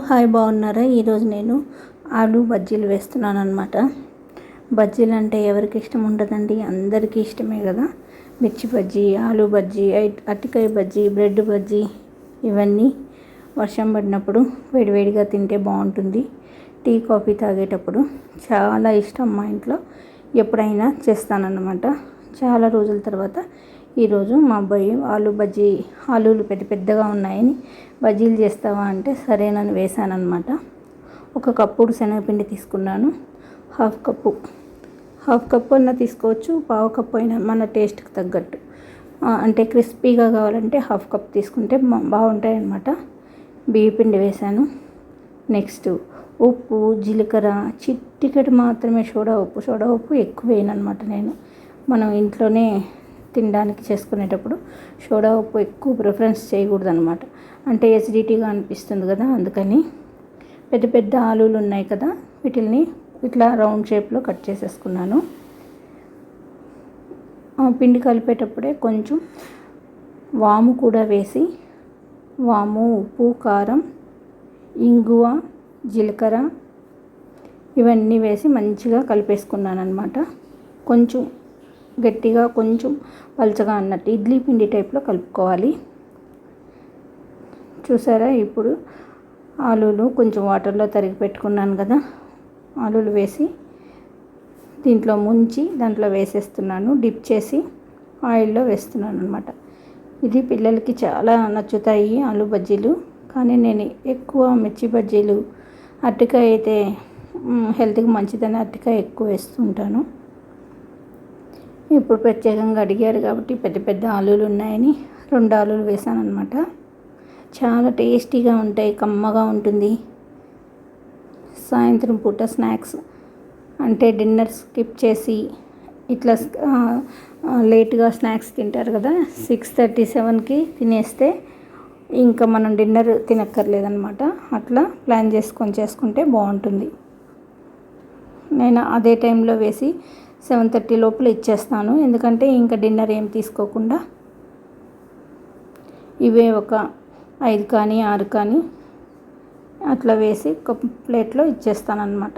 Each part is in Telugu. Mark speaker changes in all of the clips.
Speaker 1: హాయ్, బాగున్నారా? ఈరోజు నేను ఆలు బజ్జీలు వేస్తున్నాను అనమాట. బజ్జీలు అంటే ఎవరికి ఇష్టం ఉండదండి, అందరికీ ఇష్టమే కదా. మిర్చి బజ్జీ, ఆలు బజ్జీ, అరటికాయ బజ్జీ, బ్రెడ్ బజ్జీ, ఇవన్నీ వర్షం పడినప్పుడు వేడివేడిగా తింటే బాగుంటుంది. టీ కాఫీ తాగేటప్పుడు చాలా ఇష్టం. మా ఇంట్లో ఎప్పుడైనా చేస్తానన్నమాట. చాలా రోజుల తర్వాత ఈరోజు మా అబ్బాయి ఆలులు పెద్ద పెద్దగా ఉన్నాయని బజ్జీలు చేస్తావా అంటే సరేనని వేసానన్నమాట. ఒక కప్పుడు శనగపిండి తీసుకున్నాను. హాఫ్ కప్పు అన్న తీసుకోవచ్చు, పావు కప్పు అయినా మన టేస్ట్కి తగ్గట్టు. అంటే క్రిస్పీగా కావాలంటే హాఫ్ కప్ తీసుకుంటే బాగుంటాయి అన్నమాట. బియ్యపిండి వేసాను. నెక్స్ట్ ఉప్పు, జీలకర్ర, చిటికెడు మాత్రమే సోడా ఉప్పు ఎక్కువ వేయనమాట. నేను మనం ఇంట్లోనే తినడానికి చేసుకునేటప్పుడు సోడా ఉప్పు ఎక్కువ ప్రిఫరెన్స్ చేయకూడదు అనమాట. అంటే ఎసిడిటీగా అనిపిస్తుంది కదా. అందుకని పెద్ద పెద్ద ఆలులు ఉన్నాయి కదా, వీటిల్ని ఇట్లా రౌండ్ షేప్లో కట్ చేసేసుకున్నాను. పిండి కలిపేటప్పుడే కొంచెం వాము కూడా వేసి, వాము, ఉప్పు, కారం, ఇంగువ, జీలకర్ర ఇవన్నీ వేసి మంచిగా కలిపేసుకున్నాను అనమాట. కొంచెం గట్టిగా, కొంచెం పలచగా అన్నట్టు ఇడ్లీ పిండి టైప్లో కలుపుకోవాలి. చూసారా? ఇప్పుడు ఆలులు కొంచెం వాటర్లో తరిగి పెట్టుకున్నాను కదా, ఆలులు వేసి దీంట్లో ముంచి దాంట్లో వేసేస్తున్నాను. డిప్ చేసి ఆయిల్లో వేస్తున్నాను అనమాట. ఇది పిల్లలకి చాలా నచ్చుతాయి ఆలు బజ్జీలు. కానీ నేను ఎక్కువ మిర్చి బజ్జీలు, అరటికాయ అయితే హెల్త్కి మంచిదని అరటికాయ ఎక్కువ వేస్తుంటాను. ఇప్పుడు ప్రత్యేకంగా అడిగారు కాబట్టి పెద్ద పెద్ద ఆలులు ఉన్నాయని 2 ఆలులు వేసాను అనమాట. చాలా టేస్టీగా ఉంటాయి, కమ్మగా ఉంటుంది. సాయంత్రం పూట స్నాక్స్ అంటే డిన్నర్ స్కిప్ చేసి ఇట్లా లేట్గా స్నాక్స్ తింటారు కదా, 6:30, 7కి తినేస్తే ఇంకా మనం డిన్నర్ తినక్కర్లేదనమాట. అట్లా ప్లాన్ చేసుకుంటే బాగుంటుంది. నేను అదే టైంలో వేసి 7:30 లోపల ఇచ్చేస్తాను. ఎందుకంటే ఇంకా డిన్నర్ ఏం తీసుకోకుండా ఇవే ఒక 5 కానీ 6 కానీ అట్లా వేసి ఒక ప్లేట్లో ఇచ్చేస్తానన్నమాట.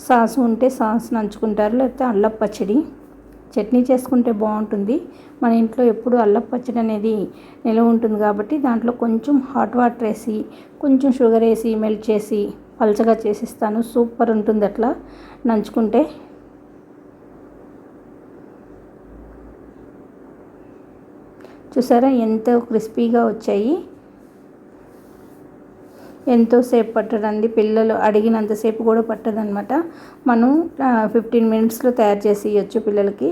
Speaker 1: సాస్ ఉంటే సాస్ నంచుకుంటారు, లేకపోతే అల్లపు పచ్చడి, చట్నీ చేసుకుంటే బాగుంటుంది. మన ఇంట్లో ఎప్పుడు అల్లపు పచ్చడి అనేది నిల్వ ఉంటుంది కాబట్టి దాంట్లో కొంచెం హాట్ వాటర్ వేసి, కొంచెం షుగర్ వేసి, మెల్ట్ చేసి పలచగా చేసిస్తాను. సూపర్ ఉంటుంది అట్లా నంచుకుంటే. చూసారా ఎంతో క్రిస్పీగా వచ్చాయి. ఎంతోసేపు పట్టదండి, పిల్లలు అడిగినంతసేపు కూడా పట్టదనమాట. మనం 15 మినిట్స్లో తయారు చేసి ఇవ్వచ్చు పిల్లలకి.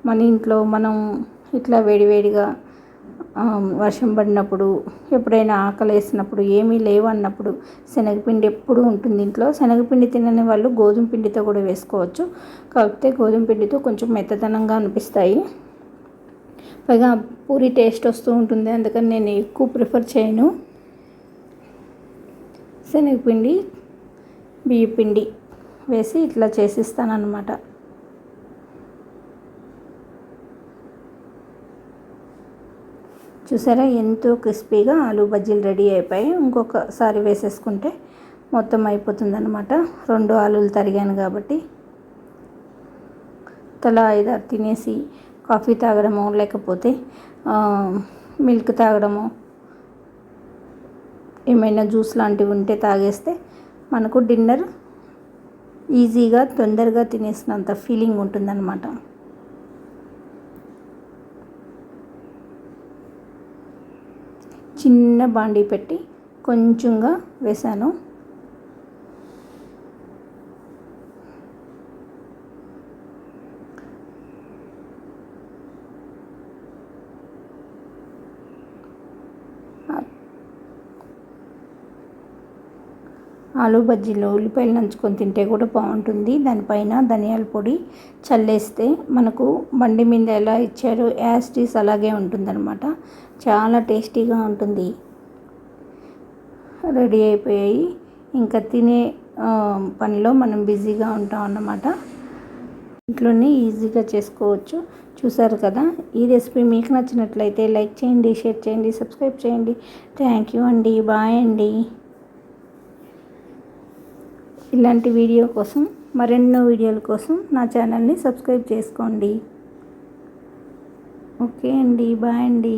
Speaker 1: మన ఇంట్లో మనం ఇట్లా వేడివేడిగా వర్షం పడినప్పుడు, ఎప్పుడైనా ఆకలి వేసినప్పుడు, ఏమీ లేవు అన్నప్పుడు శనగపిండి ఎప్పుడు ఉంటుంది ఇంట్లో. శనగపిండి తినని వాళ్ళు గోధుమ పిండితో కూడా వేసుకోవచ్చు. కాకపోతే గోధుమ పిండితో కొంచెం మెత్తదనంగా అనిపిస్తాయి, పైగా పూరి టేస్ట్ వస్తూ ఉంటుంది. అందుకని నేను ఎక్కువ ప్రిఫర్ చేయను. శనగపిండి, బియ్యపిండి వేసి ఇట్లా చేసిస్తానన్నమాట. చూసారా ఎంతో క్రిస్పీగా ఆలు బజ్జీలు రెడీ అయిపోయాయి. ఇంకొకసారి వేసేసుకుంటే మొత్తం అయిపోతుందన్నమాట. 2 ఆలులు తరిగాను కాబట్టి తలా 5-6 తినేసి కాఫీ తాగడమో, లేకపోతే మిల్క్ తాగడమో, ఏమైనా జ్యూస్ లాంటివి ఉంటే తాగేస్తే మనకు డిన్నర్ ఈజీగా తొందరగా తినేసినంత ఫీలింగ్ ఉంటుందన్నమాట. చిన్న బాండీ పెట్టి కొంచెంగా వేసాను. ఆలు బజ్జీలో ఉల్లిపాయలు నంచుకొని తింటే కూడా బాగుంటుంది. దానిపైన ధనియాల పొడి చల్లేస్తే మనకు బండి మీద ఎలా ఇచ్చారో యాజ్ ఇట్ ఈజ్ అలాగే ఉంటుందన్నమాట. చాలా టేస్టీగా ఉంటుంది. రెడీ అయిపోయాయి. ఇంకా తినే పనిలో మనం బిజీగా ఉంటాం అన్నమాట. ఇంట్లోనే ఈజీగా చేసుకోవచ్చు. చూసారు కదా. ఈ రెసిపీ మీకు నచ్చినట్లయితే లైక్ చేయండి, షేర్ చేయండి, సబ్స్క్రైబ్ చేయండి. థ్యాంక్ యూ అండి. బాయ్ అండి. ఇలాంటి వీడియో కోసం మరెన్నో వీడియోల కోసం నా ఛానల్ని సబ్స్క్రైబ్ చేసుకోండి. ఓకే అండి, బాయ్ అండి.